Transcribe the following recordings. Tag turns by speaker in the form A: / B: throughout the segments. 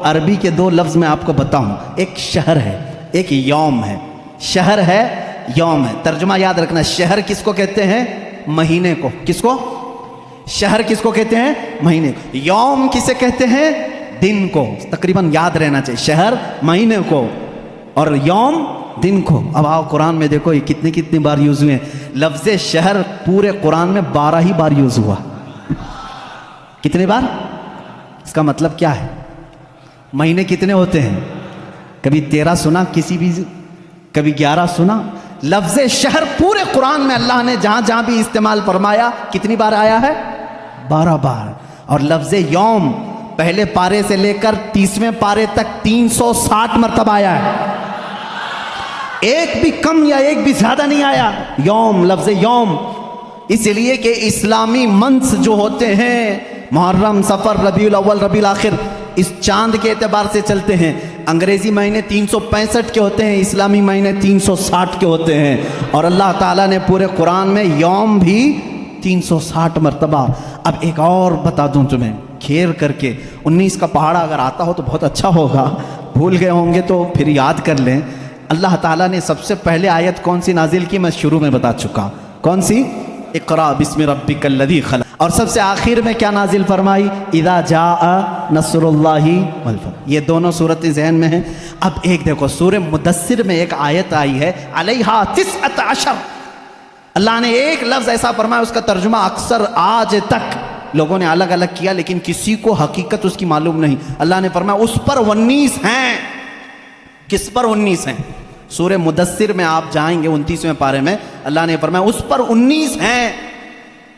A: अरबी के दो लफ्ज़ मैं आपको बताऊं, एक शहर है, एक यौम है। शहर है, यौम है। तर्जुमा याद रखना, शहर किसको कहते हैं? महीने को। किसको? शहर किसको कहते हैं? महीने को। यौम किसे कहते हैं? दिन को। तकरीबन याद रहना चाहिए, शहर महीने को और यौम दिन को। अब आओ कुरान में देखो ये कितनी कितनी बार यूज हुए हैं। लफ्ज़ शहर पूरे कुरान में 12 ही बार यूज हुआ। कितने बार? इसका मतलब क्या है? महीने कितने होते हैं? कभी 13 सुना किसी भी, कभी 11 सुना। लफ्ज़ शहर पूरे कुरान में अल्लाह ने जहां जहां भी इस्तेमाल फरमाया कितनी बार आया है? 12 बार। और लफ्ज़ यौम पहले पारे से लेकर 30वें पारे तक 360 मरतबा आया है। एक भी कम या एक भी ज्यादा नहीं आया। यौम, लफ्ज़ यौम, इसलिए कि इस्लामी मंथ्स जो होते हैं, मुहर्रम, सफ़र, रबीउल अव्वल, रबीउल आखिर, इस चांद के एतबार से चलते हैं। अंग्रेजी महीने 365 के होते हैं, इस्लामी महीने 360 के होते हैं। और अल्लाह ताला ने पूरे कुरान में यौम भी 360 मरतबा। अब एक और बता दूं तुम्हें, खेर करके 19 का पहाड़ा अगर आता हो तो बहुत अच्छा होगा, भूल गए होंगे तो फिर याद कर लें। अल्लाह ताला ने सबसे पहले आयत कौन सी नाजिल की? मैं शुरू में बता चुका। कौन सी? इक़रा बिस्मि रब्बिकल लज़ी खलक़। और सबसे आखिर में क्या नाजिल फरमाई? इज़ा जाअ नस्रुल्लाहि वल फतह। ये दोनों सूरतें ज़हन में हैं। अब एक देखो, सूरह मुदस्सिर में एक आयत आई है, अलैहा तिस्अत अशर। अल्लाह ने एक लफ्ज़ ऐसा फरमाया, उसका तर्जुमा अक्सर आज तक लोगों ने अलग अलग किया, लेकिन किसी को हकीकत उसकी मालूम नहीं। अल्लाह ने फरमाया उस पर 19 हैं। किस पर 19 हैं? सूरह मुदस्सिर में आप जाएंगे 29वें पारे में, अल्लाह ने फरमाया उस पर 19 हैं।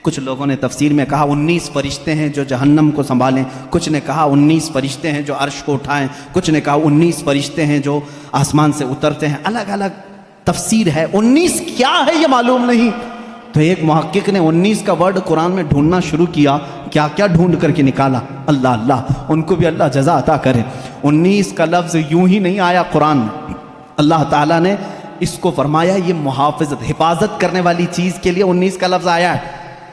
A: कुछ लोगों ने तफसीर में कहा 19 फरिश्ते हैं जो जहन्नम को संभालें, कुछ ने कहा 19 फरिश्ते हैं जो अर्श को उठाएं, कुछ ने कहा 19 फरिश्ते हैं जो आसमान से उतरते हैं। अलग अलग तफसीर है। 19 क्या है ये मालूम नहीं। तो एक मुहक्किक ने 19 का वर्ड कुरान में ढूंढना शुरू किया, क्या क्या ढूंढ करके निकाला। अल्लाह अल्लाह, उनको भी अल्लाह जज़ा अता करे। 19 का लफ्ज़ यूं ही नहीं आया कुरान में। अल्लाह ताला ने इसको फरमाया ये मुहाफ़िज़त, हिफाजत करने वाली चीज़ के लिए 19 का लफ्ज़ आया है।